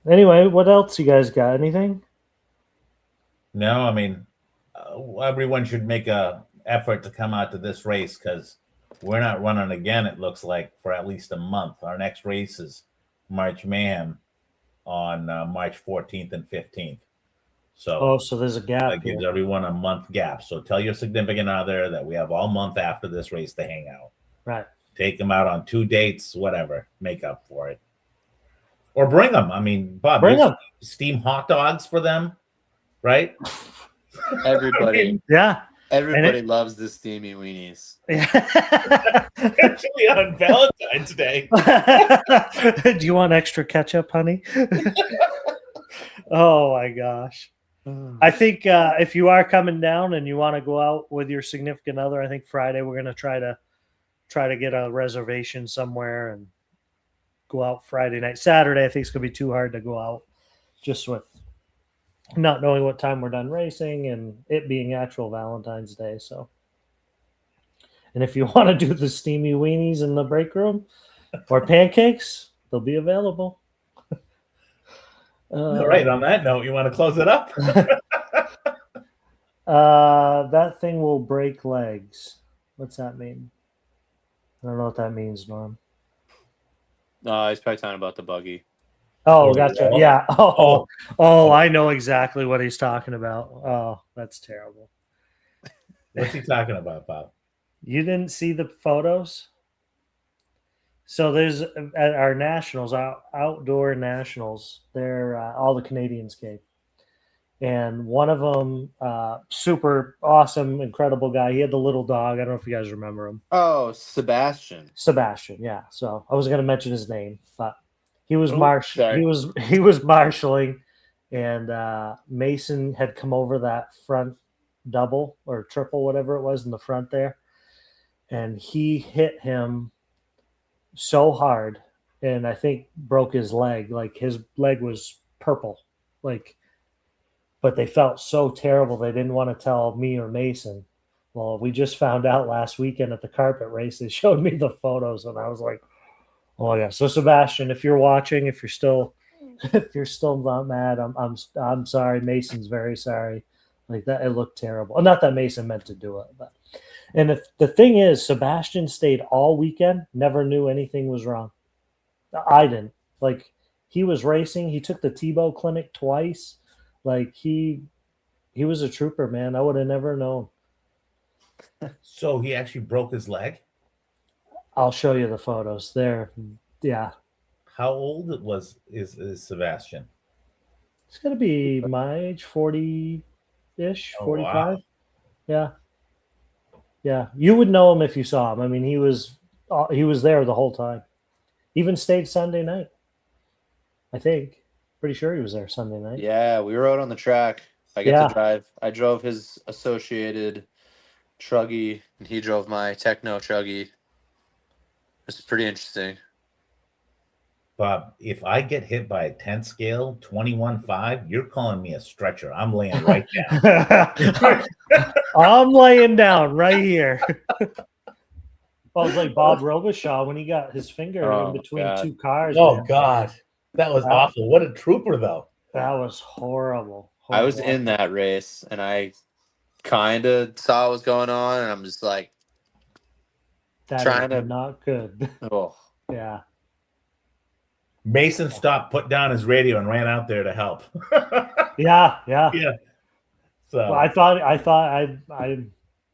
Anyway, what else you guys got? Anything? No, I mean, everyone should make a effort to come out to this race because we're not running again, it looks like, for at least a month. Our next race is March Mayhem on March 14th and 15th. So there's a gap. That gives everyone a month gap. So tell your significant other that we have all month after this race to hang out. Right. Take them out on 2 dates, whatever. Make up for it. Or bring them. I mean, Bob, bring them. Steam hot dogs for them, right? Everybody. Yeah. Everybody loves the steamy weenies. Especially on Valentine's Day. Do you want extra ketchup, honey? Oh my gosh. I think if you are coming down and you want to go out with your significant other, I think Friday we're going to try to get a reservation somewhere and go out Friday night. Saturday, I think it's going to be too hard to go out just with not knowing what time we're done racing and it being actual Valentine's Day. So, and if you want to do the steamy weenies in the break room or pancakes, they'll be available. All right. On that note, you want to close it up? That thing will break legs. What's that mean? I don't know what that means, Norm. He's probably talking about the buggy. Oh, Oh, gotcha. yeah. Yeah. Oh. Oh, I know exactly what he's talking about. Oh, that's terrible. What's he talking about, Bob? You didn't see the photos? So there's at our nationals, outdoor nationals, they're all the Canadians came. And one of them, super awesome, incredible guy. He had the little dog. I don't know if you guys remember him. Oh, Sebastian. Sebastian, yeah. So I was going to mention his name, but he was sorry. he was marshaling, and Mason had come over that front double or triple, whatever it was in the front there, and he hit him so hard, and I think broke his leg. Like his leg was purple, like. But they felt so terrible they didn't want to tell me or Mason. Well, we just found out last weekend at the carpet race. They showed me the photos, and I was like, "Oh my gosh!" So Sebastian, if you're watching, if you're still not mad, I'm sorry. Mason's very sorry. Like that, it looked terrible. Not that Mason meant to do it, but and the thing is, Sebastian stayed all weekend. Never knew anything was wrong. I didn't. Like he was racing. He took the Tebow clinic twice. Like he was a trooper, man. I would have never known. So he actually broke his leg? I'll show you the photos there. Yeah. How old is Sebastian? It's gonna be my age, 40-ish, 45. Wow. Yeah. Yeah. You would know him if you saw him. I mean, he was there the whole time. Even stayed Sunday night. I think. Pretty sure he was there Sunday night. Yeah, we were out on the track. I get to drive. I drove his Associated Truggy, and he drove my Techno Truggy. It's pretty interesting. Bob, if I get hit by a 10 scale, 21.5, you're calling me a stretcher. I'm laying right down. I'm laying down right here. Well, it was like Bob Robichaud when he got his finger in between two cars. Oh, man. God. That was awful. What a trooper, though. That was horrible. I was in that race, and I kind of saw what was going on, and I'm just like, trying to not good. Oh, yeah. Mason stopped, put down his radio, and ran out there to help. Yeah. So well, I thought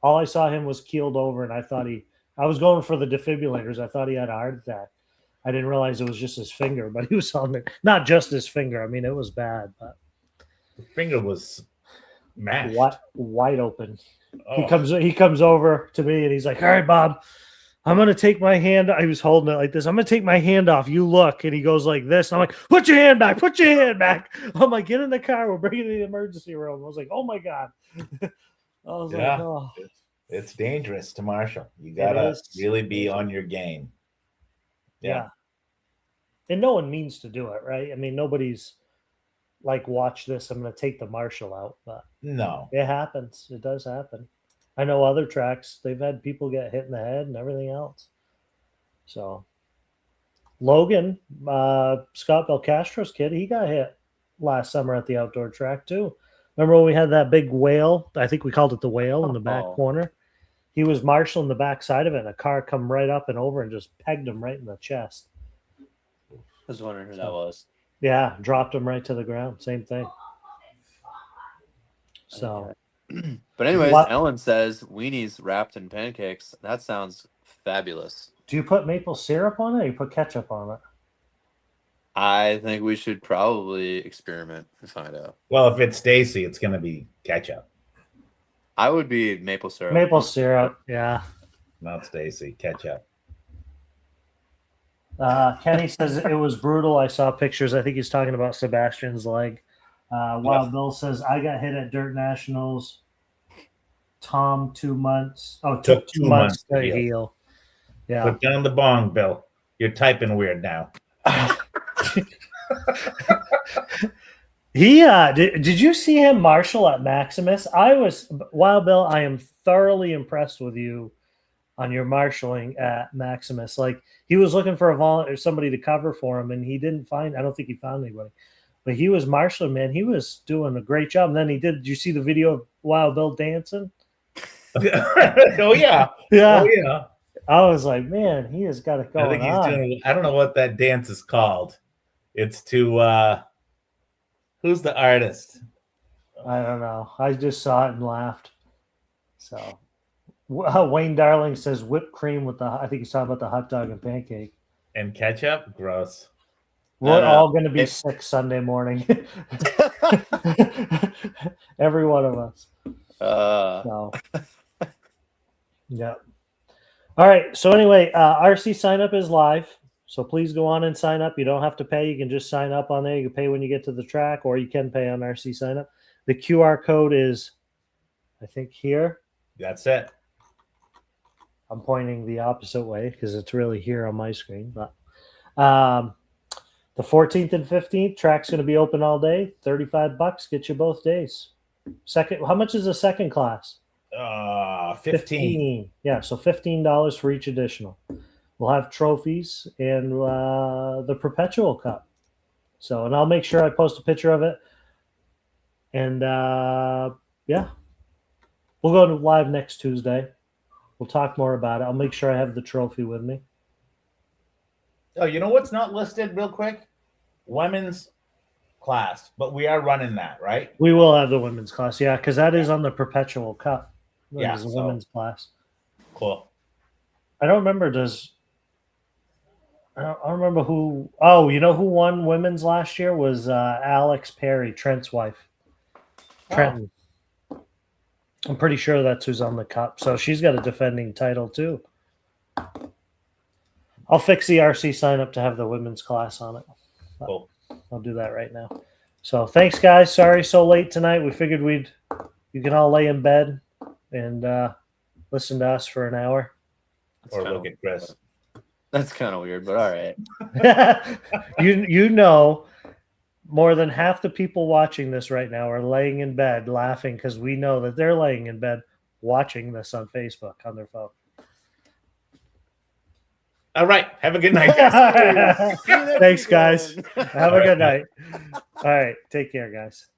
all I saw him was keeled over, and I was going for the defibrillators. I thought he had a heart attack. I didn't realize it was just his finger, but he was on it. Not just his finger. I mean, it was bad, but the finger was mashed. Wide open. Oh. He comes over to me and he's like, "All right, Bob, I'm gonna take my hand." I was holding it like this. I'm gonna take my hand off. You look, and he goes like this. And I'm like, "Put your hand back. Put your hand back." I'm like, "Get in the car. We're bringing you to the emergency room." I was like, "Oh my God." I was like, "Oh." It's dangerous to marshal. You gotta really be on your game. Yeah. And no one means to do it, right? I mean, nobody's like, watch this, I'm going to take the marshal out. But no, it happens. It does happen. I know other tracks, they've had people get hit in the head and everything else. So Logan, Scott Belcastro's kid, he got hit last summer at the outdoor track too. Remember when we had that big whale? I think we called it the whale in the back corner. He was marshaling the back side of it, and a car come right up and over and just pegged him right in the chest. I was wondering who that was. Yeah, dropped him right to the ground. Same thing. So, but anyways, Ellen says weenies wrapped in pancakes. That sounds fabulous. Do you put maple syrup on it, or you put ketchup on it? I think we should probably experiment and find out. Well, if it's Stacy, it's going to be ketchup. I would be maple syrup. Maple syrup, yeah. Not Stacy, ketchup. Kenny says it was brutal. I saw pictures. I think he's talking about Sebastian's leg. Wild Bill says, I got hit at Dirt Nationals. Tom, 2 months. Oh, took 2 months to heal. Yeah. Put down the bong, Bill. You're typing weird now. He did you see him marshal at Maximus? Wild Bill, I am thoroughly impressed with you on your marshaling at Maximus. Like he was looking for somebody to cover for him, and he didn't find. I don't think he found anybody, but he was marshaling. Man, he was doing a great job. And then he did. Did you see the video of Wild Bill dancing? Oh yeah, Yeah. oh yeah. I was like, man, he has got it going I think he's on. doing. I don't know what that dance is called. It's to who's the artist? I don't know. I just saw it and laughed. So Wayne Darling says whipped cream with I think he's talking about the hot dog and pancake. And ketchup? Gross. We're all going to be sick Sunday morning. Every one of us. So, yeah. All right. So anyway, RC sign up is live. So please go on and sign up. You don't have to pay. You can just sign up on there. You can pay when you get to the track, or you can pay on RC sign up. The QR code is, I think, here. That's it. I'm pointing the opposite way because it's really here on my screen. But the 14th and 15th track's going to be open all day. $35 get you both days. How much is the second class? 15. Yeah, so $15 for each additional. We'll have trophies and the Perpetual Cup. So, and I'll make sure I post a picture of it. And yeah, we'll go live next Tuesday. We'll talk more about it. I'll make sure I have the trophy with me. Oh, you know what's not listed real quick? Women's class, but we are running that, right? We will have the women's class, yeah, because that is on the Perpetual Cup. Yeah, it's a women's class. Cool. I don't remember. I don't remember who. Oh, you know who won women's last year was Alex Perry, Trent's wife. Trenton. I'm pretty sure that's who's on the cup. So she's got a defending title too. I'll fix the RC sign up to have the women's class on it. Cool. I'll do that right now. So thanks, guys. Sorry so late tonight. We figured you can all lay in bed and listen to us for an hour. Or look at Chris. That's kind of weird, but all right. you know, more than half the people watching this right now are laying in bed laughing because we know that they're laying in bed watching this on Facebook on their phone. All right. Have a good night. Thanks, guys. Have a good night. All right. Take care, guys.